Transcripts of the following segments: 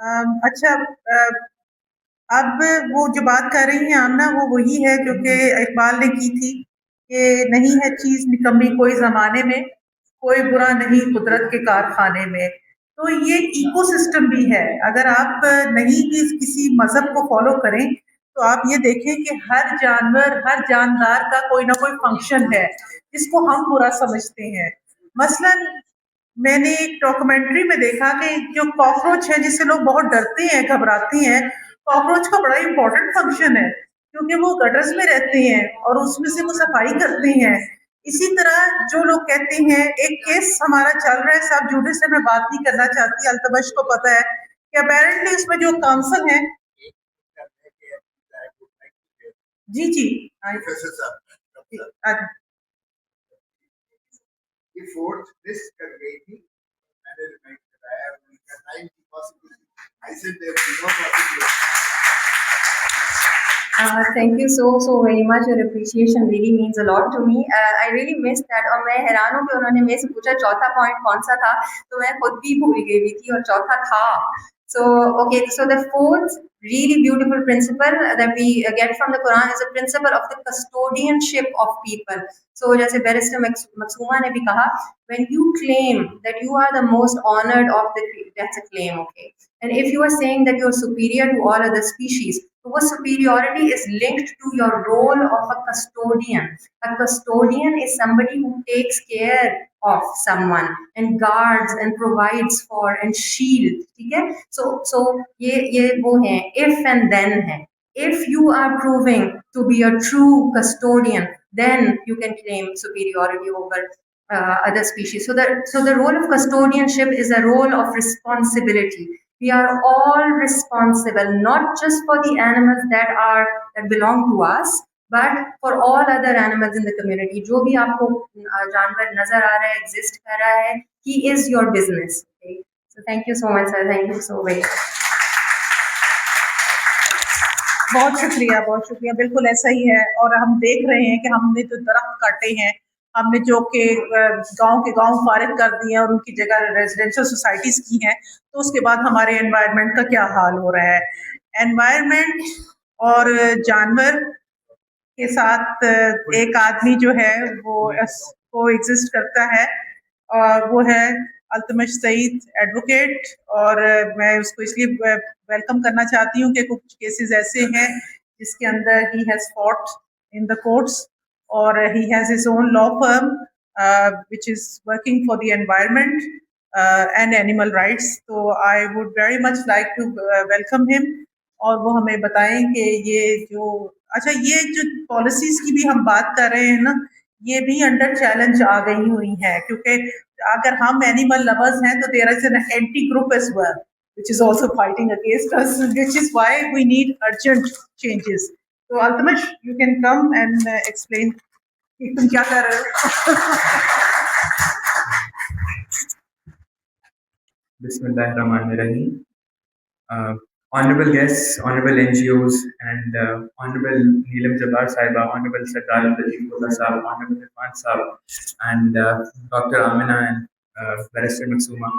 अच्छा। अब वो जो बात कर रही हैं आमना, वो वही है जो कि इकबाल ने की थी कि नहीं है चीज निकम्मी कोई जमाने में, कोई बुरा नहीं कुदरत के कारखाने में। तो ये इकोसिस्टम भी है। अगर आप नहीं भी किसी मजहब को फॉलो करें तो आप ये देखें कि हर जानवर, हर जानदार का कोई ना कोई फंक्शन है जिसको हम बुरा समझते हैं। मसलन मैंने एक डॉक्यूमेंट्री में देखा कि जो कॉकरोच है जिससे लोग बहुत डरते हैं, घबराते हैं, कॉकरोच का बड़ा इंपॉर्टेंट फंक्शन है क्योंकि वो गटर्स में रहते हैं और उसमें से वो सफाई करते हैं। इसी तरह जो लोग कहते हैं, एक केस हमारा चल रहा है, सब जुड़े से मैं बात नहीं करना चाहती, अल्तबश को पता है कि अपेरेंटली उसमें जो काउंसिल है। जी जी। फोर्थ लिस्ट कर गई थी, मैंने रिमाइंड कराया, उनका टाइम की possibility, I said there is no possibility. Thank you so very much. Your appreciation really means a lot to me. I really missed that. और मैं हैरान हूँ कि उन्होंने मेरे से पूछा चौथा पॉइंट कौन सा था, तो मैं खुद भी भूल गई थी और चौथा था। So okay, so the fourth really beautiful principle that we get from the Quran is the principle of the custodianship of people. So जैसे बैरिस्टर मकसूमा ने भी कहा, when you claim that you are the most honored of the, that's a claim, okay. And if you are saying that you are superior to all other species, so what superiority is linked to your role of a custodian. A custodian is somebody who takes care of someone and guards and provides for and shield. ठीक है? So ये वो है, if and then है. If you are proving to be a true custodian, then you can claim superiority over other species. So the role of custodianship is a role of responsibility. We are all responsible, not just for the animals that belong to us, but for all other animals in the community. जो भी आपको जानवर नजर आ रहा है, exist कर रहा है, he is your business. Okay? So thank you so much, sir. Thank you so very much. बहुत शुक्रिया, बिल्कुल ऐसा ही है। और हम देख रहे हैं कि हमने जो दरख्त काटे हैं, हमने जो कि गांव के गांव फारिग कर दिए हैं और उनकी जगह रेजिडेंशियल सोसाइटीज की हैं, तो उसके बाद हमारे एनवायरनमेंट का क्या हाल हो रहा है। एनवायरनमेंट और जानवर के साथ एक आदमी जो है वो एग्जिस्ट करता है, और वो है अल्तमश सईद एडवोकेट। और मैं उसको इसलिए वेलकम करना चाहती हूँ कि कुछ केसेस ऐसे हैं जिसके अंदर he has fought in the courts, और he has his own law firm which is working for the environment and animal rights. तो I would very much like to welcome him, और वो हमें बताएं कि ये जो ये जो पॉलिसीज की भी हम बात कर रहे हैं ना, ये भी अंडर चैलेंज आ गई हुई है, क्योंकि अगर हम एनिमल लवर्स हैं तो there is an anti group as well which is also fighting against us, which is why we need urgent changes. So Altamash, you can come and explain कि तुम क्या कर रहे हो। Bismillahirrahmanirrahim. Honorable guests, honorable NGOs, and honorable Neelam Jabbar Saiba, honorable Sardar Abdul Kota Saab, honorable Irfan Saab, and Dr. Amina and Barrister Maksuma.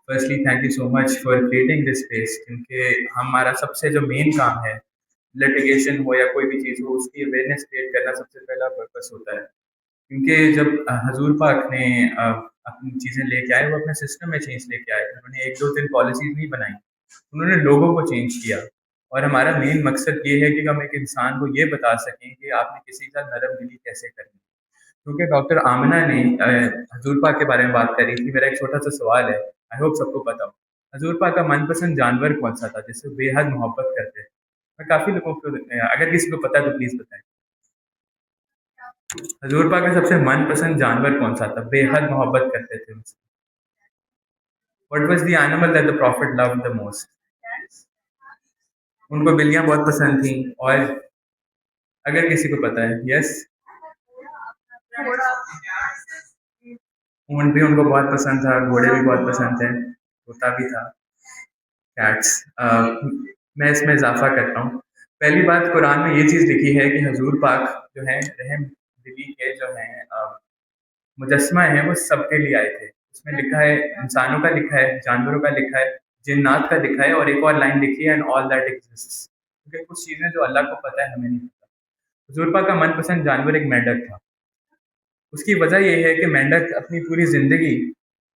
Firstly, thank you so much for creating this space, क्योंकि हमारा सबसे जो main काम है, litigation हो या कोई भी चीज़ हो, उसकी अवेयरनेस क्रिएट करना सबसे पहला पर्पस होता है। क्योंकि जब हजूर पाक ने अपनी चीज़ें लेके आए, वो अपने सिस्टम में चेंज लेके आए। उन्होंने 1-2 दिन पॉलिसीज़ नहीं बनाई, उन्होंने लोगों को चेंज किया। और हमारा मेन मकसद ये है कि हम एक इंसान को ये बता सकें कि आपने किसी का नरम दिली कैसे करनी। क्योंकि डॉक्टर आमिना ने हजूर पाक के बारे में बात करी थी। मेरा एक छोटा सा सवाल है, आई होप सबको पता हो, हजूर पाक का मनपसंद जानवर कौन सा था जिससे बेहद मोहब्बत करते थे? मैं काफ़ी लोगों को, अगर किसी को पता है तो प्लीज़ बताएं। हजूर पाक का सबसे मनपसंद जानवर कौन सा था, बेहद मोहब्बत करते थे उनसे? What was the animal that the Prophet loved the most? उनको बिल्लियां बहुत पसंद थी। और अगर किसी को पता है, यस, ऊंट भी उनको बहुत पसंद था, घोड़े भी बहुत पसंद थे, तोता भी था, कैट्स। मैं इसमें इजाफा करता हूँ। पहली बात, कुरान में ये चीज़ लिखी है कि हजूर पाक जो है रहम दिली के जो है मुजस्मा है, वो सबके लिए आए थे। उसमें लिखा है, इंसानों का लिखा है, जानवरों का लिखा है, जिन्नात का लिखा है और एक और लाइन लिखी है, एंड ऑल दैट एग्जिस्ट्स, क्योंकि कुछ चीज़ें जो अल्लाह को पता है हमें नहीं पता। हुजूर पाक का मनपसंद जानवर एक मेंढक था। उसकी वजह ये है कि मेंढक अपनी पूरी ज़िंदगी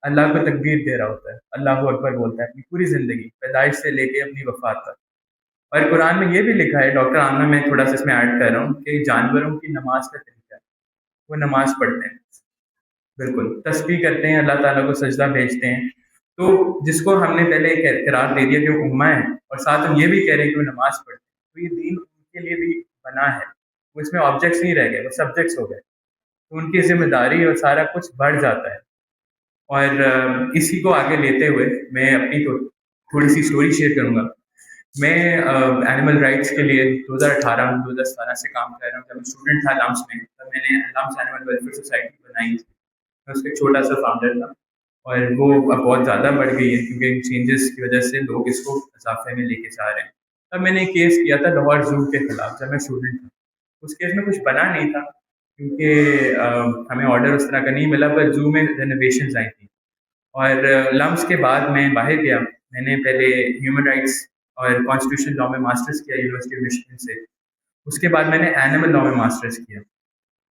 अल्लाह को तकबीर दे रहा होता है, अल्लाहू अकबर बोलता है अपनी पूरी ज़िंदगी, पैदाइश से लेके अपनी वफ़ात तक। और कुरान में ये भी लिखा है, डॉक्टर आमना मैं थोड़ा सा इसमें ऐड कर रहा हूँ, कि जानवरों की नमाज का तरीका है, वो नमाज पढ़ते हैं, बिल्कुल तस्बीह करते हैं, अल्लाह ताला को सजदा भेजते हैं। तो जिसको हमने पहले एक करार दे दिया कि वो उम्मा है, और साथ हम ये भी कह रहे हैं कि वो नमाज पढ़ते हैं, तो ये दीन उनके लिए भी बना है, वो इसमें ऑब्जेक्ट्स नहीं रह गए, वो सब्जेक्ट्स हो गए, तो उनकी जिम्मेदारी और सारा कुछ बढ़ जाता है। और इसी को आगे लेते हुए मैं अपनी थोड़ी सी स्टोरी शेयर करूँगा। मैं एनिमल राइट्स के लिए 2018-2017 से काम कर रहा हूँ। जब मैं स्टूडेंट था लम्स में, तब मैंने लम्स एनिमल वेलफेयर सोसाइटी बनाई थी। मैं उसका एक छोटा सा फाउंडर था, और वो अब बहुत ज़्यादा बढ़ गई है क्योंकि इन चेंजेस की वजह से लोग इसको इजाफे में लेके जा रहे हैं। तब मैंने एक केस किया था लाहौर ज़ू के खिलाफ, जब मैं स्टूडेंट था। उस केस में कुछ बना नहीं था क्योंकि हमें ऑर्डर उस तरह का नहीं मिला, पर ज़ू में रेनोवेशंस आई थी। और लम्स के बाद मैं बाहर गया, मैंने पहले ह्यूमन राइट्स और कॉन्स्टिट्यूशन लॉ में मास्टर्स किया यूनिवर्सिटी ऑफ मिशिगन से। उसके बाद मैंने एनिमल लॉ में मास्टर्स किया,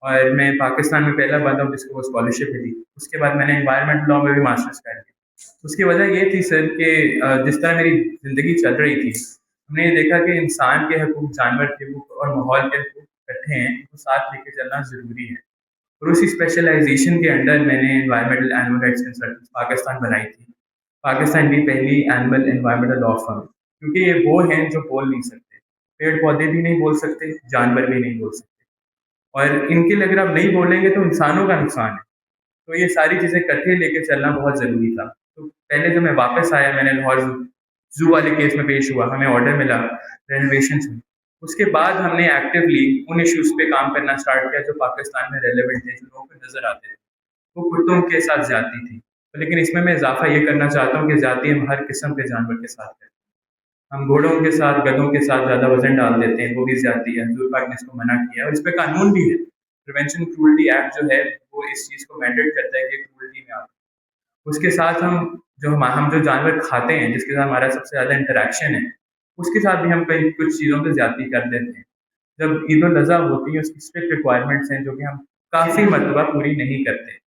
और मैं पाकिस्तान में पहला बंदा हूँ जिसको वो स्कॉलरशिप मिली। उसके बाद मैंने एनवायरनमेंट लॉ में भी मास्टर्स कर लिया। उसकी वजह ये थी सर कि जिस तरह मेरी ज़िंदगी चल रही थी, हमने ये देखा कि इंसान के हकूक़, जानवर के हकूक़ और माहौल के हकूक़ इकट्ठे हैं, इनको साथ लेके चलना ज़रूरी है। और उसी स्पेशलाइजेशन के अंडर मैंने environmental animal rights consultancy Pakistan बनाई थी। पाकिस्तान की पहली एनिमल एनवायरमेंटल लॉ फर्म, क्योंकि ये वो हैं जो बोल नहीं सकते, पेड़ पौधे भी नहीं बोल सकते, जानवर भी नहीं बोल सकते, और इनके लिए अगर आप नहीं बोलेंगे तो इंसानों का नुकसान है। तो ये सारी चीज़ें इकट्ठे लेके चलना बहुत ज़रूरी था। तो पहले जब मैं वापस आया, मैंने लाहौर ज़ू वाले केस में पेश हुआ, हमें ऑर्डर मिला रेनोवेशंस में। उसके बाद हमने एक्टिवली उन इश्यूज़ पे काम करना स्टार्ट किया जो पाकिस्तान में रेलेवेंट थे, जो लोगों को नज़र आते थे। वो कुत्तों के साथ ज़्यादती थी, लेकिन इसमें मैं इजाफ़ा ये करना चाहता हूँ कि ज़्यादती हम हर किस्म के जानवर के साथ करें। हम घोड़ों के साथ, गधों के साथ ज़्यादा वज़न डाल देते हैं, वो भी ज़्यादती है। हुजूर पाक ने इसको मना किया, और इस पे कानून भी है। प्रिवेंशन क्रूअल्टी एक्ट जो है, वो इस चीज़ को मैंडेट करता है कि क्रूअल्टी में आता है। उसके साथ हम जो जानवर खाते हैं, जिसके साथ हमारा सबसे ज़्यादा इंटरैक्शन है, उसके साथ भी हम कई कुछ चीज़ों पे ज़्यादती कर देते हैं। जब ईद उल अज़हा होती है, उसकी स्ट्रिक्ट रिक्वायरमेंट्स हैं जो कि हम काफ़ी मरतबा पूरी नहीं करते।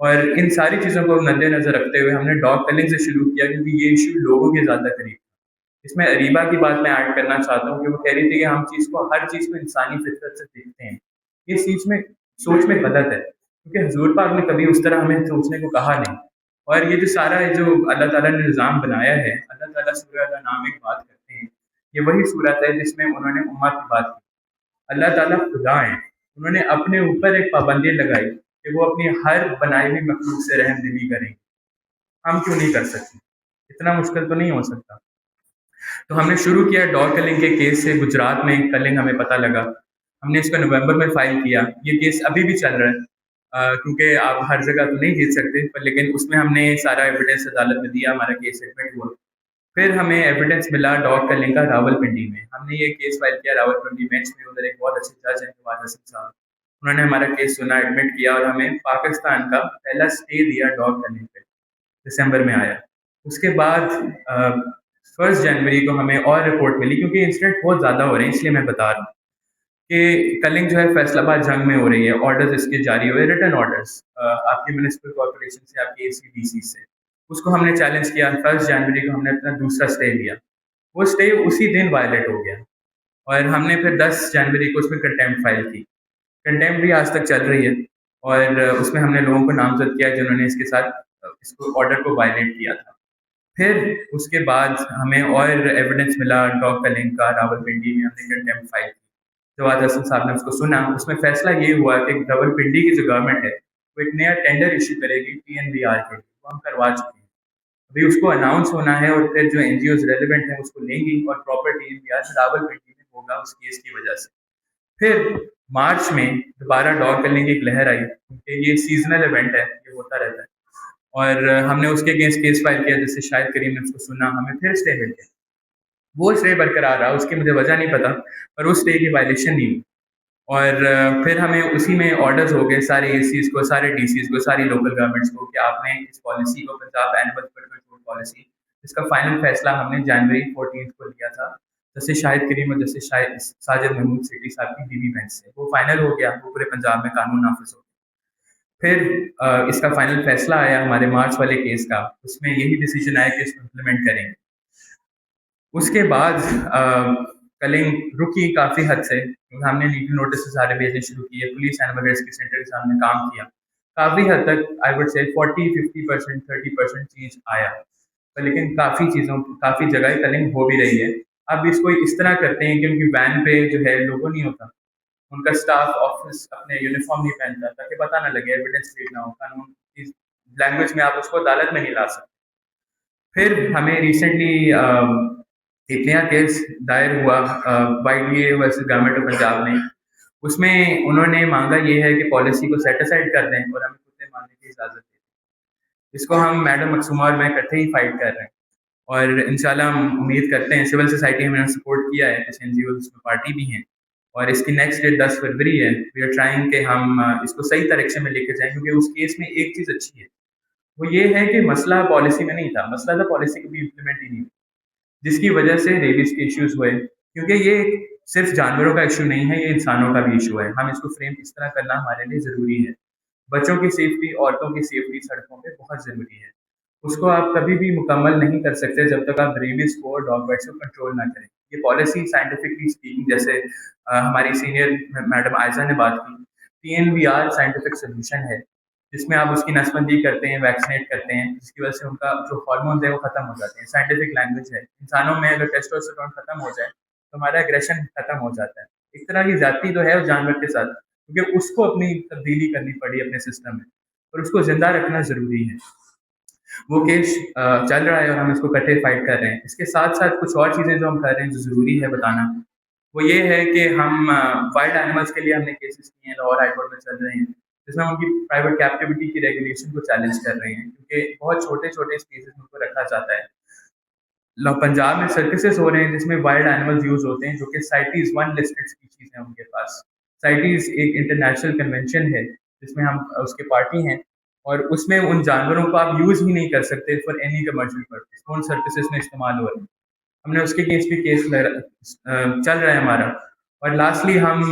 और इन सारी चीज़ों को मद्देनज़र रखते हुए हमने डॉग कलिंग से शुरू किया, क्योंकि ये इश्यू लोगों के ज़्यादा करीब। इसमें अरीबा की बात मैं ऐड करना चाहता हूँ कि वो कह रही थी कि हम हर चीज़ को इंसानी फितरत से देखते हैं। ये सोच में गलत है, क्योंकि हुजूर पाक ने कभी उस तरह हमें सोचने को कहा नहीं। और ये जो अल्लाह ताला ने निज़ाम बनाया है, अल्लाह ताला सूरह अल-अनआम में एक बात करते हैं, ये वही सूरत है जिसमें उन्होंने उम्मा की बात की। अल्लाह ताला खुदा हैं, उन्होंने अपने ऊपर एक पाबंदी लगाई कि वो अपनी हर बनाई हुई मखलूक से रहमदिली करेंगे। हम क्यों नहीं कर सकते? इतना मुश्किल तो नहीं हो सकता। तो हमने शुरू किया डॉग कलिंग के केस से। गुजरात में कलिंग हमें पता लगा, हमने इसको नवंबर में फाइल किया। ये केस अभी भी चल रहा है, क्योंकि आप हर जगह तो नहीं जीत सकते, पर लेकिन उसमें हमने सारा एविडेंस अदालत में दिया, हमारा केस एडमिट हुआ। फिर हमें एविडेंस मिला डॉग कलिंग का रावलपिंडी में। हमने ये केस फाइल किया रावलपिंडी बेंच में, उधर एक बहुत अच्छे जज हैं नवाज हसन साहब, उन्होंने हमारा केस सुना, एडमिट किया, और हमें पाकिस्तान का पहला स्टे दिया डॉग कलिंग पे, दिसंबर में आया। उसके बाद 1 जनवरी को हमें और रिपोर्ट मिली, क्योंकि इंसिडेंट बहुत ज़्यादा हो रहे हैं, इसलिए मैं बता रहा हूँ कि कलिंग जो है फैसलाबाद जंग में हो रही है। ऑर्डर्स इसके जारी हुए, रिटन ऑर्डर्स आपकी म्यूनिसिपल कॉर्पोरेशन से, आपकी एसीडीसी से। उसको हमने चैलेंज किया। 1 जनवरी को हमने अपना दूसरा स्टे लिया, वो स्टे उसी दिन वायलेट हो गया, और हमने फिर 10 जनवरी को उसमें कंटेम्प्ट फाइल की। कंटेम्प्ट भी आज तक चल रही है, और उसमें हमने लोगों को नामजद किया जिन्होंने इसके साथ इसको ऑर्डर को वायलेट किया था। फिर उसके बाद हमें और एविडेंस मिला डॉग कलिंग का रावलपिंडी में, हमने कंटेम्प्ट फाइल की। जवाद हसन साहब ने उसको सुना। उसमें फैसला ये हुआ कि रावलपिंडी की जो गवर्नमेंट है, वो एक नया टेंडर इशू करेगी टीएनबीआर के लिए, वो हम करवा चुके हैं। अभी उसको अनाउंस होना है, और फिर जो एनजीओज रेलिवेंट हैं उसको लेंगी, और प्रॉपर टीएनबीआर रावलपिंडी में होगा उस केस की वजह से। फिर मार्च में दोबारा डॉग कलिंग की एक लहर आई, क्योंकि ये सीजनल इवेंट है, ये होता रहता है, और हमने उसके अगेंस्ट केस फाइल किया, जिससे शायद करीम ने उसको सुना, हमें फिर स्टे मिल गया। वो स्टे बरकरार रहा, उसकी मुझे वजह नहीं पता, पर उस स्टे की वायलेशन नहीं हुई। और फिर हमें उसी में ऑर्डर्स हो गए सारे एसीज को, सारे डीसीज को, सारी लोकल गवर्नमेंट्स को, कि आपने इस पॉलिसी को, पंजाब एनिमल कंट्रोल पॉलिसी इसका फाइनल फैसला हमने जनवरी 14 को लिया था, जैसे शाहिद करीम और जैसे साजिद महमूद सिटी साहब की बीवी बेंच से वो फाइनल हो गया, वो पूरे पंजाब में कानून नाफिज हो गया। फिर इसका फाइनल फैसला आया हमारे मार्च वाले केस का, उसमें यही डिसीजन आया कि इसको इम्प्लीमेंट करेंगे। उसके बाद कलिंग रुकी काफ़ी हद से, हमने लीगल नोटिस सारे भेजने शुरू किए, पुलिस एनिमल रेस्क्यू सेंटर के सामने काम किया, काफ़ी हद तक आई वुड से 40-50% 30% चेंज आया, पर लेकिन काफ़ी जगह कलिंग हो भी रही है। अब इसको इस तरह करते हैं कि उनकी वैन पे जो है लोगो नहीं होता, उनका स्टाफ ऑफिस अपने यूनिफॉर्म नहीं पहनता, ताकि पता ना लगे, एविडेंस लीक ना हो, कानून की लैंग्वेज में आप उसको अदालत में नहीं ला सकते। फिर हमें रिसेंटली एक नया केस दायर हुआ YDA versus government of Punjab में, उसमें उन्होंने मांगा ये है कि पॉलिसी को सेट असाइड कर दें और हमें खुद मानने की इजाज़त दें। इसको हम मैडम मकसूमा और मैं इकट्ठे ही फाइट कर रहे हैं, और इंशाल्लाह हम उम्मीद करते हैं, सिविल सोसाइटी हमें सपोर्ट किया है, कुछ NGO उसमें पार्टी भी हैं, और इसकी नेक्स्ट डेट 10 फरवरी है। वी आर ट्राइंग कि हम इसको सही डायरेक्शन में लेके जाएं, क्योंकि उस केस में एक चीज़ अच्छी है, वो ये है कि मसला पॉलिसी में नहीं था, मसला था पॉलिसी कभी इम्प्लीमेंट ही नहीं हुई, जिसकी वजह से रेबीज के इश्यूज हुए। क्योंकि ये सिर्फ जानवरों का इशू नहीं है, ये इंसानों का भी इशू है, हम इसको फ्रेम इस तरह करना हमारे लिए ज़रूरी है। बच्चों की सेफ्टी, औरतों की सेफ्टी सड़कों पे बहुत ज़रूरी है, उसको आप कभी भी मुकम्मल नहीं कर सकते जब तक आप रेबीज को और डॉग बाइट्स को कंट्रोल ना करें। ये पॉलिसी साइंटिफिकली स्पीकिंग, जैसे हमारी सीनियर मैडम आयजा ने बात की, TNVR साइंटिफिक सोल्यूशन है, जिसमें आप उसकी नसबंदी करते हैं, वैक्सीनेट करते हैं, जिसकी वजह से उनका जो हार्मोन्स है वो खत्म हो जाते हैं। साइंटिफिक लैंग्वेज है, इंसानों में अगर टेस्टोस्टेरोन खत्म हो जाए तो हमारा एग्रेशन खत्म हो जाता है। एक तरह की जाति तो है उस जानवर के साथ, क्योंकि उसको अपनी तब्दीली करनी पड़ी अपने सिस्टम में, और उसको जिंदा रखना ज़रूरी है। वो केस चल रहा है और हम इसको इकट्ठे फाइट कर रहे हैं। इसके साथ साथ कुछ और चीज़ें जो हम कर रहे हैं जो ज़रूरी है बताना, वो ये है कि हम वाइल्ड एनिमल्स के लिए हमने केसेस किए हैं, लाहौर हाई कोर्ट में चल रहे हैं, जिसमें हम उनकी प्राइवेट कैप्टिविटी की रेगुलेशन को चैलेंज कर रहे हैं, क्योंकि बहुत छोटे छोटे स्पेसेस में उनको रखा जाता है। पंजाब में सर्कसेस हो रहे हैं जिसमें वाइल्ड एनिमल्स यूज होते हैं, जो कि साइटीज 1 लिस्टेड स्पीशीज है उनके पास। साइटीज एक इंटरनेशनल कन्वेंशन है जिसमें हम उसके पार्टी हैं, और उसमें उन जानवरों को आप यूज ही नहीं कर सकते फॉर एनी कमर्शियल पर्पज, कौन सर्कसेस में इस्तेमाल हो रहे हैं। हमने उसके केस भी चल रहा है हमारा। और लास्टली हम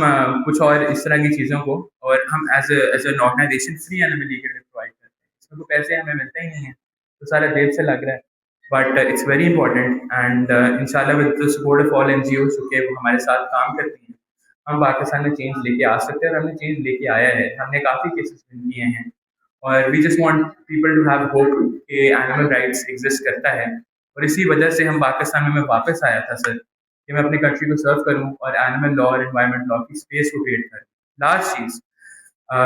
कुछ और इस तरह की चीज़ों को, और हम as an organisation free animal legal provide करते हैं, इसमें तो पैसे हमें मिलते ही नहीं है, तो सारा जेब से लग रहा है, but it's very important. And इंशाल्लाह with the support of all NGOs जो कि वो हमारे साथ काम करती हैं, हम पाकिस्तान में चेंज लेके आ सकते हैं, और हमने चेंज लेके आया है, हमने काफ़ी केसेस विन किए हैं, और we just want people to have hope कि एनिमल राइट्स एग्जिस्ट करता है। और इसी वजह से हम पाकिस्तान में मैं वापस आया था सर, कि मैं अपनी कंट्री को सर्व करूं और एनिमल लॉ और एनवायरनमेंट लॉ की स्पेस को क्रिएट करूं। लास्ट चीज़,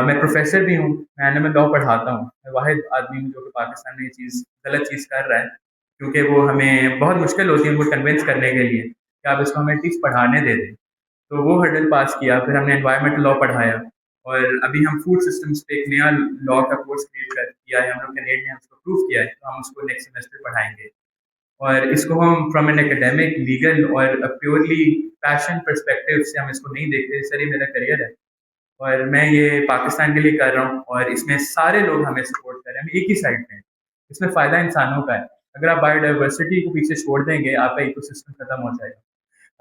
मैं प्रोफेसर भी हूँ, मैं एनिमल लॉ पढ़ाता हूँ, मैं वाहिद आदमी हूँ जो कि पाकिस्तान में ये चीज़ गलत चीज़ कर रहा है, क्योंकि वो हमें बहुत मुश्किल होती है उनको कन्विंस करने के लिए कि आप इसको हमें एटलीस्ट पढ़ाने दे दें। तो वो हर्डल पास किया, फिर हमने एनवायरमेंटल लॉ पढ़ाया, और अभी हम फूड सिस्टम्स पे एक नया लॉ का कोर्स किया है, हम लोग कैनेड ने उसको प्रूव किया है, तो हम उसको नेक्स्ट सेमेस्टर पढ़ाएंगे। और इसको हम फ्रॉम एन एकेडमिक, लीगल और प्योरली पैशन पर्सपेक्टिव से हम इसको नहीं देखते, सर ये मेरा करियर है और मैं ये पाकिस्तान के लिए कर रहा हूँ, और इसमें सारे लोग हमें सपोर्ट कर रहे हैं, हम एक ही साइड पे हैं, इसमें फ़ायदा इंसानों का है। अगर आप बायोडाइवर्सिटी को पीछे छोड़ देंगे, आपका इकोसिस्टम खत्म हो जाएगा।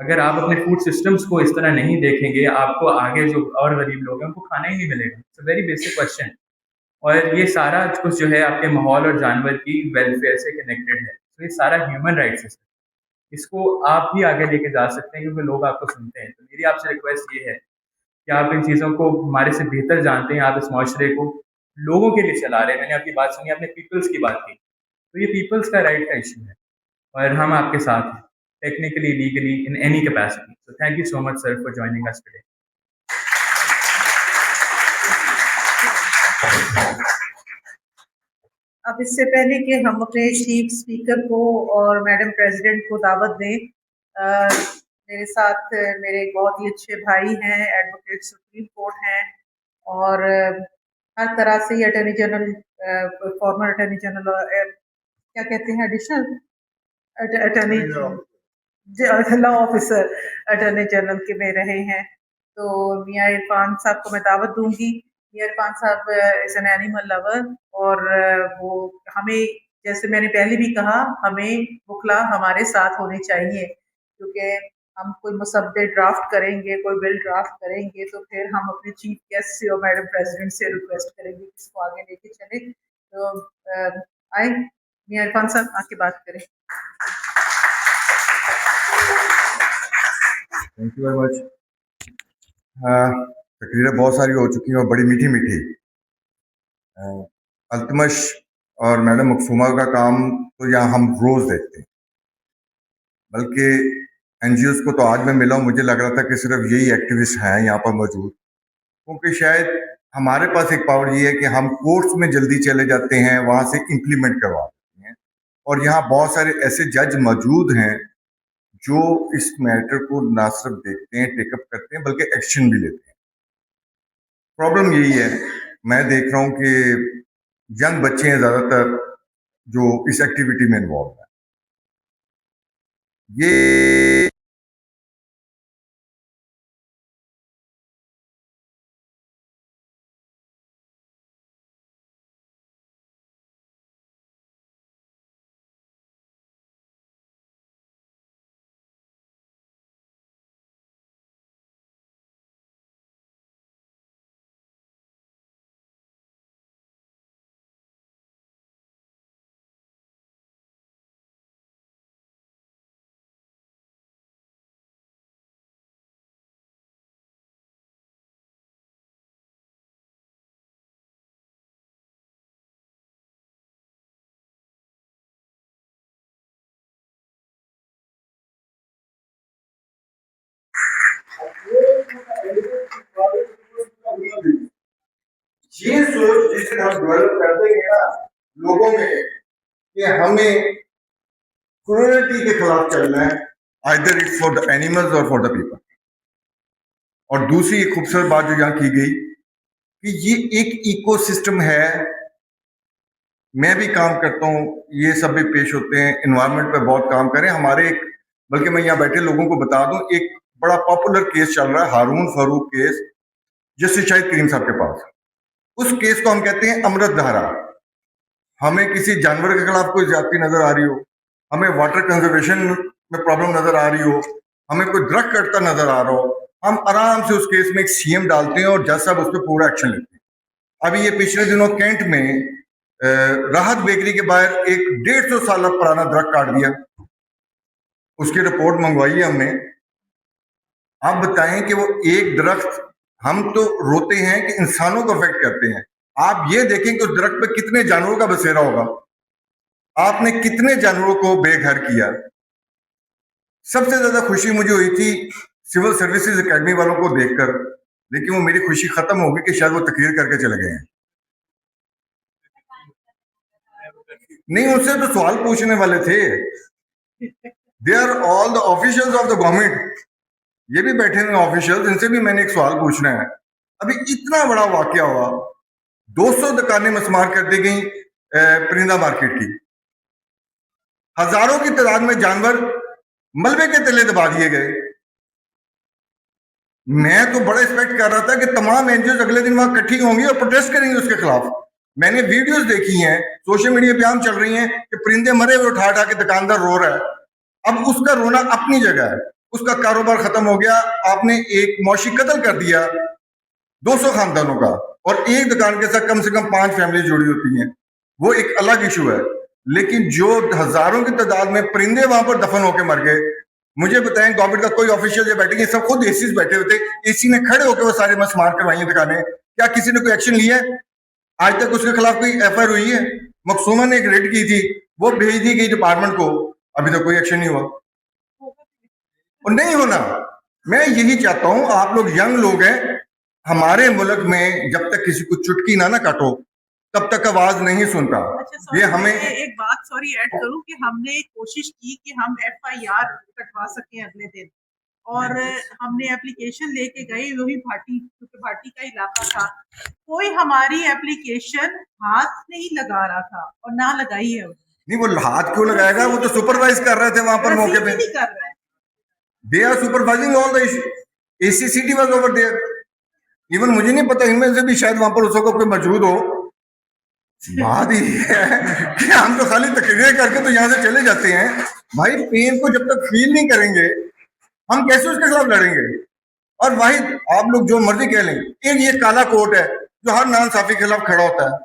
अगर आप अपने फूड सिस्टम्स को इस तरह नहीं देखेंगे, आपको आगे जो और गरीब लोग हैं उनको खाना ही नहीं मिलेगा। It's a very basic question. और ये सारा कुछ जो है आपके माहौल और जानवर की वेलफेयर से कनेक्टेड है, तो ये सारा ह्यूमन राइट्स है, इसको आप ही आगे लेके जा सकते हैं क्योंकि लोग आपको सुनते हैं। तो मेरी आपसे रिक्वेस्ट ये है कि आप इन चीज़ों को हमारे से बेहतर जानते हैं, आप इस माशरे को लोगों के लिए चला रहे हैं। मैंने आपकी बात सुनी, आपने पीपल्स की बात की, तो ये पीपल्स का राइट का इशू है, और हम आपके साथ हैं, technically, legally, in any capacity. So thank you so much sir for joining us today. अब इससे पहले कि हम अपने चीफ स्पीकर को और मैडम प्रेसिडेंट को दावत दें, मेरे साथ मेरे बहुत ही अच्छे भाई हैं, एडवोकेट सुप्रीम कोर्ट हैं, और हर तरह से ये attorney general, farmer attorney general, क्या कहते हैं, additional attorney law officer attorney general के में रहे हैं। तो मियाँ इरफान साहब को मैं दावत दूंगी। मियाँ इरफान साहब इज एन एनिमल लवर, और वो हमें जैसे मैंने पहले भी कहा, हमें बुकला हमारे साथ होने चाहिए, क्योंकि हम कोई मुसद्दे ड्राफ्ट करेंगे, कोई बिल ड्राफ्ट करेंगे, तो फिर हम अपने चीफ गेस्ट से और मैडम प्रेसिडेंट से रिक्वेस्ट करेंगे कि इसको आगे लेके चले। तो आए मियां इरफान साहब आके बात करें। Thank you very much. तकरीरें बहुत सारी हो चुकी हैं और बड़ी मीठी मीठी। अल्तमश और मैडम मकसूमा का काम तो यहाँ हम रोज देखते हैं, बल्कि एनजीओज को तो आज मैं मिला हूँ, मुझे लग रहा था कि सिर्फ यही एक्टिविस्ट हैं यहाँ पर मौजूद, क्योंकि शायद हमारे पास एक पावर ये है कि हम कोर्ट्स में जल्दी चले जाते हैं, वहाँ से इम्प्लीमेंट करवा देते हैं, और यहाँ बहुत सारे ऐसे जज मौजूद हैं जो इस मैटर को ना सिर्फ देखते हैं, टेकअप करते हैं, बल्कि एक्शन भी लेते हैं। प्रॉब्लम यही है, मैं देख रहा हूँ कि यंग बच्चे हैं ज़्यादातर जो इस एक्टिविटी में इन्वॉल्व हैं। ये ये सोच जिसे हम डेवलप करते हैं ना लोगों में कि हमें क्रूरल्टी के खिलाफ चलना है, either it's for the animals और फॉर द पीपल। और दूसरी एक खूबसूरत बात जो यहाँ की गई कि ये एक इकोसिस्टम है, मैं भी काम करता हूँ, ये सब भी पेश होते हैं, इन्वायरमेंट पे बहुत काम करें हमारे एक, बल्कि मैं यहाँ बैठे लोगों को बता दूं, एक बड़ा पॉपुलर केस चल रहा है, हारून फारूक केस, जस्टिस शाहिद करीम साहब के पास। उस केस को हम कहते हैं अमृत धारा। हमें किसी जानवर के खिलाफ कोई ज्यादती नजर आ रही हो, हमें वाटर कंजर्वेशन में प्रॉब्लम नजर आ रही हो, हमें कोई दरख्त कटता नजर आ रहा हो, हम आराम से उस केस में एक सीएम डालते हैं और जज साहब उस पर पूरा एक्शन लेते हैं। अभी ये पिछले दिनों कैंट में राहत बेकरी के बाहर एक 150 साल पुराना दरख्त काट दिया, उसकी रिपोर्ट मंगवाई है हमने। आप बताएं कि वो एक दरख्त, हम तो रोते हैं कि इंसानों को अफेक्ट करते हैं, आप ये देखें कि उस दरख्त पे कितने जानवरों का बसेरा होगा, आपने कितने जानवरों को बेघर किया। सबसे ज्यादा खुशी मुझे हुई थी सिविल सर्विसेज एकेडमी वालों को देखकर, लेकिन वो मेरी खुशी खत्म हो गई कि शायद वो तकरीर करके चले गए हैं। नहीं, उनसे तो सवाल पूछने वाले थे, they are all the officials of the government, ये भी बैठे हुए ऑफिशियल्स, इनसे भी मैंने एक सवाल पूछना है। अभी इतना बड़ा वाकया हुआ, 200 दुकानें मस्मार कर दी गई परिंदा मार्केट की, हजारों की तादाद में जानवर मलबे के तले दबा दिए गए। मैं तो बड़ा एक्सपेक्ट कर रहा था कि तमाम एनजीओ अगले दिन वहां इकट्ठी होंगी और प्रोटेस्ट करेंगे उसके खिलाफ। मैंने वीडियोस देखी हैं, सोशल मीडिया पे आम चल रही हैं कि परिंदे मरे हुए उठा उठा के दुकानदार रो रहा है। अब उसका रोना अपनी जगह है, उसका कारोबार खत्म हो गया, आपने एक मौशी कत्ल कर दिया 200 खानदानों का, और एक दुकान के साथ कम से कम 5 फैमिली जुड़ी होती हैं, वो एक अलग इशू है। लेकिन जो हजारों की तादाद में परिंदे वहां पर दफन होकर मर गए, मुझे बताएं गवर्नमेंट का कोई ऑफिशियल जो बैठे, सब खुद एसी बैठे हुए थे, एसी ने खड़े होकर वो सारे मस्मार करवाई दुकानें, क्या किसी ने कोई एक्शन लिया है? आज तक उसके खिलाफ कोई एफआईआर हुई है? मकसूमा ने एक रेड की थी, वो भेज दी गई डिपार्टमेंट को, अभी तक कोई एक्शन नहीं हुआ और नहीं होना। मैं यही चाहता हूं, आप लोग यंग लोग हैं, हमारे मुल्क में जब तक किसी को चुटकी ना काटो तब तक आवाज नहीं सुनता। अच्छा, ये हमें एक बात सॉरी ऐड करूं कि हमने कोशिश की कि हम एफआईआर कटवा सकें अगले दिन, और हमने एप्लीकेशन लेके गए, वही भाटी, क्योंकि भाटी का इलाका था, कोई हमारी एप्लीकेशन हाथ नहीं लगा रहा था और ना लगाई है नहीं। वो हाथ क्यों लगाएगा, वो तो सुपरवाइज कर रहे थे वहां पर मौके पे, नहीं कर रहा है। They are supervising all the issue, ACCT was over there. Even मुझे नहीं पता, इनमें से भी शायद वहां पर उस वक्त कोई मौजूद हो, बात ये है कि हम तो खाली तकरीरें करके तो यहाँ से चले जाते हैं। भाई पेन को जब तक फील नहीं करेंगे हम कैसे उसके खिलाफ लड़ेंगे। और वाहिद आप लोग जो मर्जी कह लें, एक ये काला कोट है जो हर नाइंसाफी के खिलाफ खड़ा होता है।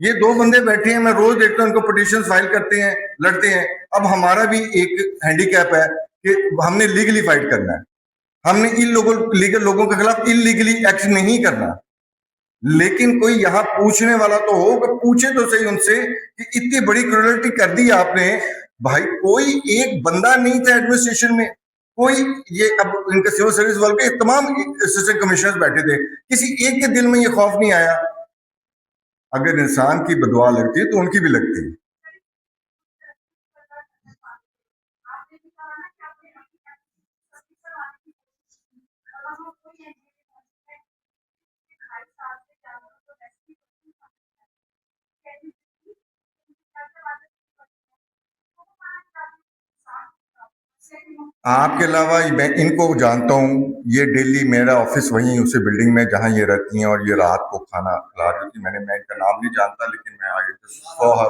ये दो बंदे बैठे हैं, मैं रोज देखता हूँ उनको पिटीशन फाइल करते हैं, लड़ते हैं। अब हमारा भी एक हैंडीकैप है कि हमने लीगली फाइट करना है, हमने लीगल लोगों के खिलाफ इलीगली एक्शन नहीं करना। लेकिन कोई यहाँ पूछने वाला तो हो कि पूछे तो सही उनसे कि इतनी बड़ी क्रूरल्टी कर दी आपने। भाई कोई एक बंदा नहीं था एडमिनिस्ट्रेशन में, कोई ये अब इनके सिविल सर्विस वाले के तमाम असिस्टेंट कमिश्नर्स बैठे थे, किसी एक के दिल में ये खौफ नहीं आया। अगर इंसान की बदुआ लगती है तो उनकी भी लगती है। आपके अलावा मैं इनको जानता हूँ, ये डेली मेरा ऑफिस वहीं उसी बिल्डिंग में जहाँ ये रहती हैं, और ये रात को खाना खिला रही थी। मैं इनका नाम नहीं जानता, लेकिन मैं आगे सो हर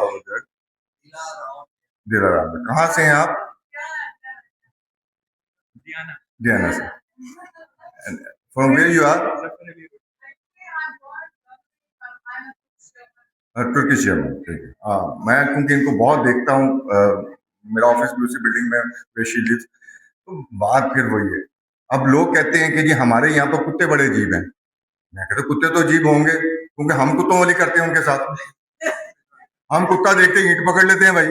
दिलाराम। कहाँ से हैं आप? दियाना से। From where you are? Turkish German. ठीक है। हाँ, मैं क्योंकि इनको बहुत देखता हूँ, मेरा ऑफिस भी उसी बिल्डिंग में वेशी, तो बात फिर वही है। अब लोग कहते हैं कि जी हमारे यहाँ पर कुत्ते बड़े अजीब हैं। मैं कहता कुत्ते तो अजीब होंगे क्योंकि हम कुत्तों वाली करते हैं उनके साथ। हम कुत्ता देखते ही ईंट पकड़ लेते हैं। भाई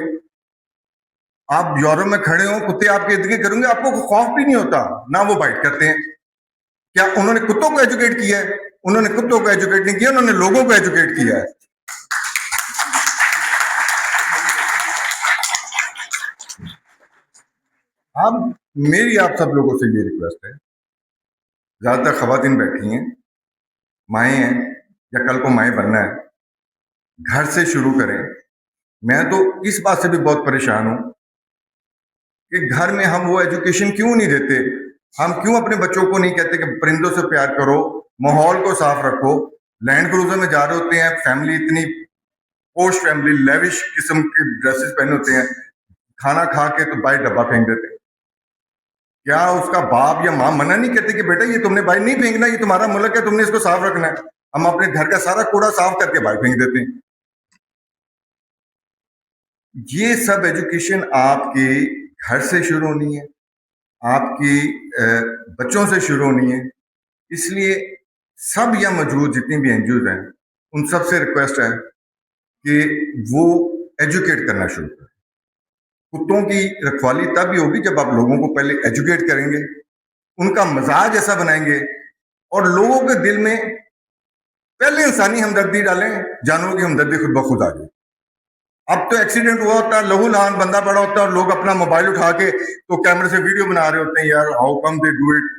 आप यूरोप में खड़े हो, कुत्ते आपके इर्द गिर्द करेंगे, आपको खौफ भी नहीं होता, ना वो बाइट करते हैं। क्या उन्होंने कुत्तों को एजुकेट किया है? उन्होंने कुत्तों को एजुकेट नहीं किया, उन्होंने लोगों को एजुकेट किया है। अब मेरी आप सब लोगों से ये रिक्वेस्ट है, ज्यादातर खवातीन बैठी हैं, माएँ हैं या कल को माएँ बनना है, घर से शुरू करें। मैं तो इस बात से भी बहुत परेशान हूं कि घर में हम वो एजुकेशन क्यों नहीं देते। हम क्यों अपने बच्चों को नहीं कहते कि परिंदों से प्यार करो, माहौल को साफ रखो। लैंड क्रूजर में जा रहे होते हैं, फैमिली इतनी पोस्ट फैमिली लेविश किस्म के ड्रेसेस पहने होते हैं, खाना खा के तो बाहर डब्बा फेंक देते हैं। क्या उसका बाप या माँ मना नहीं कहते कि बेटा ये तुमने बाहर नहीं फेंकना, ये तुम्हारा मुल्क है, तुमने इसको साफ रखना है। हम अपने घर का सारा कूड़ा साफ करके बाहर फेंक देते हैं। ये सब एजुकेशन आपके घर से शुरू होनी है, आपकी बच्चों से शुरू होनी है। इसलिए सब यहाँ मौजूद जितनी भी एनजीओ हैं, उन सब से रिक्वेस्ट है कि वो एजुकेट करना शुरू करें। कुत्तों की रखवाली तब भी होगी जब आप लोगों को पहले एजुकेट करेंगे, उनका मजाज ऐसा बनाएंगे और लोगों के दिल में पहले इंसानी हमदर्दी डालें, जानवरों की हमदर्दी खुद ब खुद आ जाए। अब तो एक्सीडेंट हुआ होता है, लहू लहान बंदा पड़ा होता है और लोग अपना मोबाइल उठा के तो कैमरे से वीडियो बना रहे होते हैं। यार how come they do it.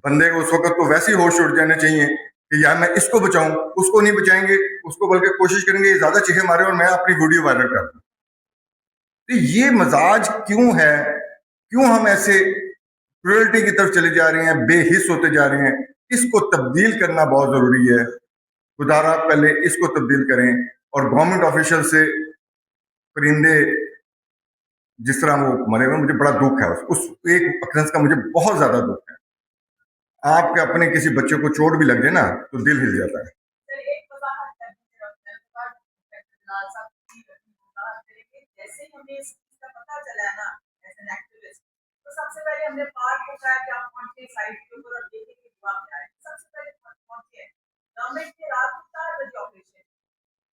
बंदे को उस वक्त तो वैसे ही होश उड़ जाने चाहिए कि यार मैं इसको बचाऊं, उसको नहीं बचाएंगे, उसको बल्कि कोशिश करेंगे ज्यादा चीखें मारे और मैं अपनी वीडियो वायरल कर दूं। तो ये मजाज क्यों है? क्यों हम ऐसे क्रूरल्टी की तरफ चले जा रहे हैं, बेहिस होते जा रहे हैं? इसको तब्दील करना बहुत जरूरी है। खुदारा पहले इसको तब्दील करें। और गवर्नमेंट ऑफिशियल से परिंदे जिस तरह वो मरे हुए, मुझे बड़ा दुख है उस एक अक्रेंस का, मुझे बहुत ज्यादा दुख है। आपके अपने किसी बच्चे को चोट भी लग जाए ना तो दिल हिल जाता है। जैसे ही हमें इस चीज का पता चला ना एज एन एक्टिविस्ट, तो सबसे पहले हमने पार्ट पूछा कि आप पहुंचे साइट के ऊपर और देखें कि जवाब क्या है। सबसे पहले पहुंचे गवर्नमेंट के रात को 4 बजे ऑपरेशन।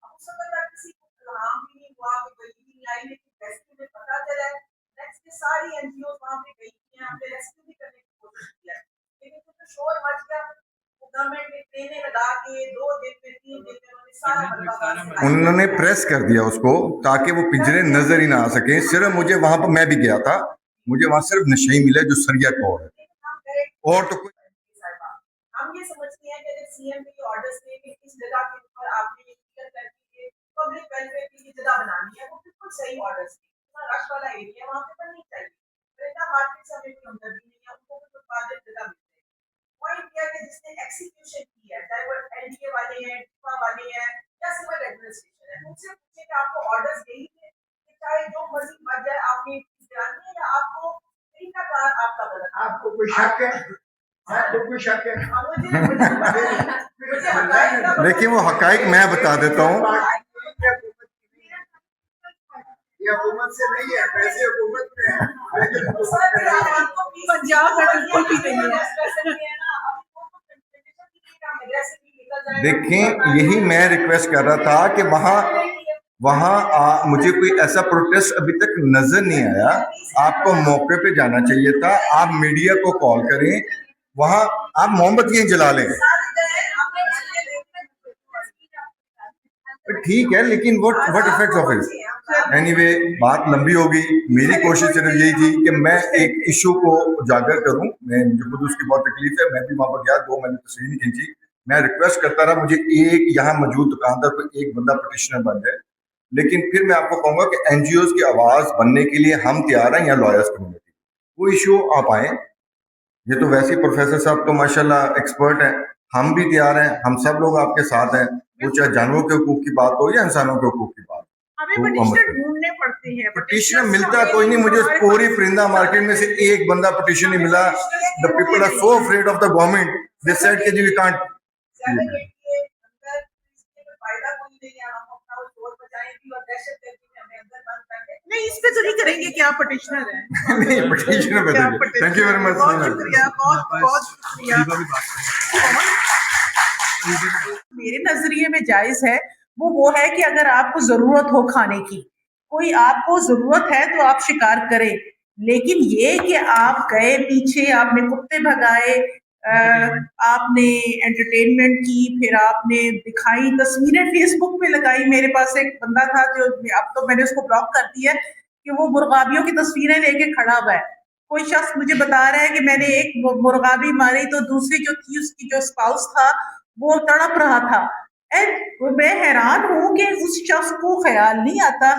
अब उस वक्त तक किसी को इल्हाम भी नहीं हुआ, कोई गई नहीं आई, लेकिन रेस्क्यू में पता चला। नेक्स्ट डे सारी एनजीओ वहां पे गई थी, हमने रेस्क्यू भी करने की कोशिश किया, लेकिन कुछ शोर मच गया। गवर्नमेंट ने ट्रेनें लगा के 2 दिन में 3 दिन में उन्होंने प्रेस कर दिया उसको ताकि वो पिंजरे नजर ही ना आ सके। सिर्फ मुझे वहां पर, मैं भी गया था, मुझे वहां सिर्फ नशे ही मिला जो सरिया कौर है, और तो कोई। हम ये समझते हैं कि अगर सीएम के ऑर्डर्स थे कि इस जगह के ऊपर आपने ये क्लियर कर दी पब्लिक वेलफेयर की जगह बनानी है, वो बिल्कुल सही ऑर्डर्स थे। रश वाला एरिया वहां पे बननी चाहिए। प्रिंटा मार्केट से हमें कोई हमदर्दी नहीं है, उनको कुछ उत्पादक जगह मिलते हैं। पॉइंट यह है कि जिसने एक्सीक्यूशन की है, चाहे वो एनडीए वाले हैं, डिफा वाले हैं या सिविल एडमिनिस्ट्रेशन है, उनसे पूछिए कि आपको ऑर्डर्स यही थे कि चाहे जो मर्जी बच जाए आपने ध्यान है या आपको तरीकाकार आपका गलत है? आपको कोई शक है? आपको कोई शक है? देखिए वो हकाइक मैं बता देता हूँ, ये हुकूमत से नहीं है, पैसे हुकूमत में है, लेकिन पंजाब में बिल्कुल भी नहीं है। देखें यही मैं रिक्वेस्ट कर रहा था कि वहाँ मुझे कोई ऐसा प्रोटेस्ट अभी तक नजर नहीं आया। आपको मौके पे जाना चाहिए था, आप मीडिया को कॉल करें, वहाँ आप मोमबत्तियां जला लें। ठीक है, लेकिन what effect of it? Anyway बात लंबी होगी। मेरी कोशिश सिर्फ यही थी कि मैं एक इशू को उजागर करूं। मुझे खुद उसकी बहुत तकलीफ है, मैं भी वहां पर गया, 2 मैंने तस्वीर नहीं खींची। मैं रिक्वेस्ट करता रहा मुझे एक यहाँ मौजूद दुकानदार को एक बंदा पटिशनर बन जाए, लेकिन फिर मैं आपको कहूंगा कि एनजीओज की आवाज बनने के लिए हम तैयार हैं, या लॉयर्स कम्युनिटी, वो इशू आप आए। ये तो वैसे ही प्रोफेसर साहब तो माशाल्लाह एक्सपर्ट हैं, हम भी तैयार हैं, हम सब लोग आपके साथ हैं, वो चाहे जानवरों के हकूक की बात हो या इंसानों के हकूक की बात। हमें पटिशनर ढूंढने पड़ते हैं। पटिशनर मिलता कोई नहीं, मुझे पूरी परिंदा मार्केट में से एक बंदा पटिशन नहीं मिला। The people are so afraid of the government, they said कि जी वी कांट। नहीं, इस पे तो नहीं करेंगे कि आप पटिशनर हैं। नहीं पटिशनर बताइए। Thank you very much. बहुत शुक्रिया, बहुत बहुत शुक्रिया। मेरे नजरिए में जायज है वो है कि अगर आपको जरूरत हो खाने की, कोई आपको जरूरत है तो आप शिकार करें, लेकिन ये कि आप गए पीछे, आपने कुत्ते भगाए, आपने एंटरटेनमेंट की, फिर आपने दिखाई तस्वीरें फेसबुक पे लगाई। मेरे पास एक बंदा था जो, अब तो मैंने उसको ब्लॉक कर दिया है, कि वो मुर्गाबियों की तस्वीरें लेके खड़ा हुआ है। कोई शख्स मुझे बता रहा है कि मैंने एक मुर्गाबी मारी तो दूसरी जो थी उसकी जो स्पाउस था वो तड़प रहा था। मैं हैरान हूँ कि उस शख्स को ख्याल नहीं आता।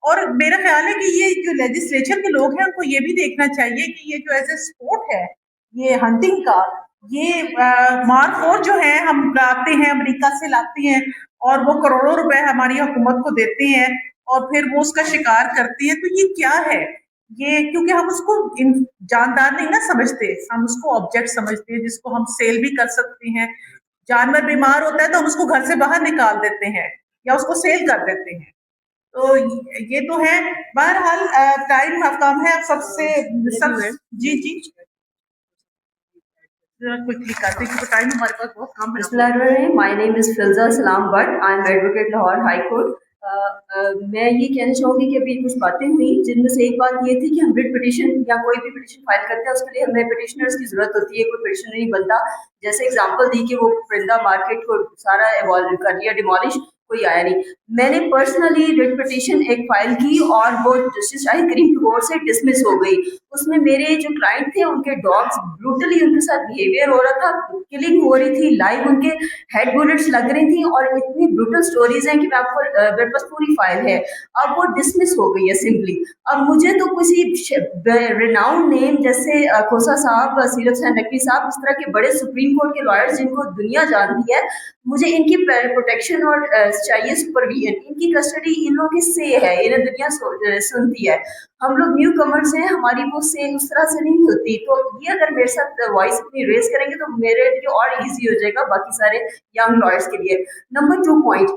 और मेरा ख्याल है कि ये जो लेजिस्लेचर के लोग हैं उनको ये भी देखना चाहिए कि ये जो एज ए स्पोर्ट है, ये हंटिंग का, ये मारखोर जो है हम लाते हैं, अमेरिका से लाते हैं और वो करोड़ों रुपए हमारी हुकूमत को देते हैं और फिर वो उसका शिकार करते हैं। तो ये क्या है? ये क्योंकि हम उसको जानदार नहीं ना समझते, हम उसको ऑब्जेक्ट समझते हैं जिसको हम सेल भी कर सकते हैं। जानवर बीमार होता है तो हम उसको घर से बाहर निकाल देते हैं या उसको सेल कर देते हैं। तो ये तो है। बहरहाल टाइम कम है, सबसे सब जी क्विकली करते क्योंकि टाइम हमारे पास बहुत कम है। माय नेम इज फिल्जा सलाम Bhatt, I am advocate Lahore high court. मैं ये कहना चाहूँगी कि अभी कुछ बातें हुई जिनमें से एक बात ये थी कि हम रिट पिटीशन या कोई भी पिटीशन फाइल करते हैं उसके लिए हमें पिटीशनर्स की जरूरत होती है, कोई पिटीशनर नहीं बनता। जैसे एग्जांपल दी कि वो परिंदा मार्केट को सारा एवॉल्व कर लिया, डिमोलिश, कोई आया नहीं। मैंने पर्सनली रिट पिटीशन एक फाइल की और वो जस्टिस शाहिद करीम की कोर्ट से डिसमिस हो गई। उसमें मेरे जो क्लाइंट थे उनके डॉग्स ब्रूटली उनके साथ बिहेवियर हो रहा था, किलिंग हो रही थी, लाइव उनके हेड बुलेट्स लग रही थी और इतनी ब्रूटल स्टोरीज हैं कि मैं आपको मेरे पास पूरी फाइल है। अब वो डिसमिस हो गई है सिंपली। अब मुझे तो किसी रिनाउंड नेम जैसे खोसा साहब, सीरत हुसैन नकवी साहब, इस तरह के बड़े सुप्रीम कोर्ट के लॉयर्स जिनको दुनिया जानती है, मुझे इनकी प्रोटेक्शन और चाहिए सुपरविजन, इनकी कस्टडी इन लोगों की से है, इन्हें दुनिया सुनती है। हम लोग न्यू कमर्स हैं, हमारी वो से उस तरह से नहीं होती। तो ये अगर मेरे साथ वॉइस अपनी रेस करेंगे तो मेरे लिए और इजी हो जाएगा बाकी सारे यंग लॉयर्स के लिए। नंबर 2 पॉइंट,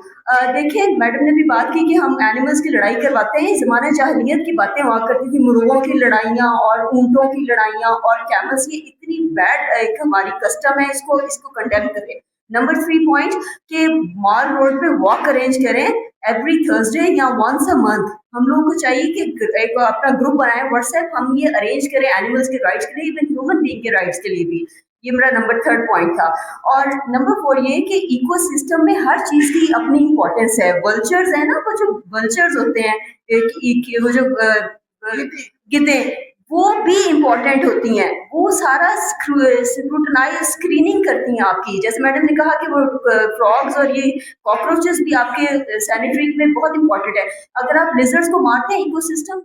देखिए मैडम ने भी बात की कि हम एनिमल्स की लड़ाई करवाते हैं। ज़माने जाहिलियत की बातें हुआ करती थी, मुर्गों की लड़ाइयाँ और ऊँटों की लड़ाइयाँ और कैमल्स की, इतनी बैड एक हमारी कस्टम है, इसको कंडेम करें। नंबर 3 पॉइंट कि मॉल रोड पे वॉक अरेंज करें एवरी थर्सडे या वंस अ मंथ। हम लोगों को चाहिए कि एक अपना ग्रुप बनाएं व्हाट्सएप, हम ये अरेंज करें एनिमल्स के राइट्स के लिए, इवन ह्यूमन बीइंग के राइट्स के लिए भी। ये मेरा नंबर 3 पॉइंट था। और नंबर 4 ये कि इकोसिस्टम में हर चीज की अपनी इंपॉर्टेंस है। वल्चर्स है ना, वो जो वल्चर्स होते हैं, वो जो गिद्धे, वो भी इम्पोर्टेंट होती हैं। वो सारा स्क्रीनिंग करती हैं आपकी। जैसे मैडम ने कहा कि वो फ्रॉग्स और ये कॉकरोचेस भी आपके सैनिटरी में बहुत इंपॉर्टेंट है। अगर आप लिजर्ड्स को मारते हैं इकोसिस्टम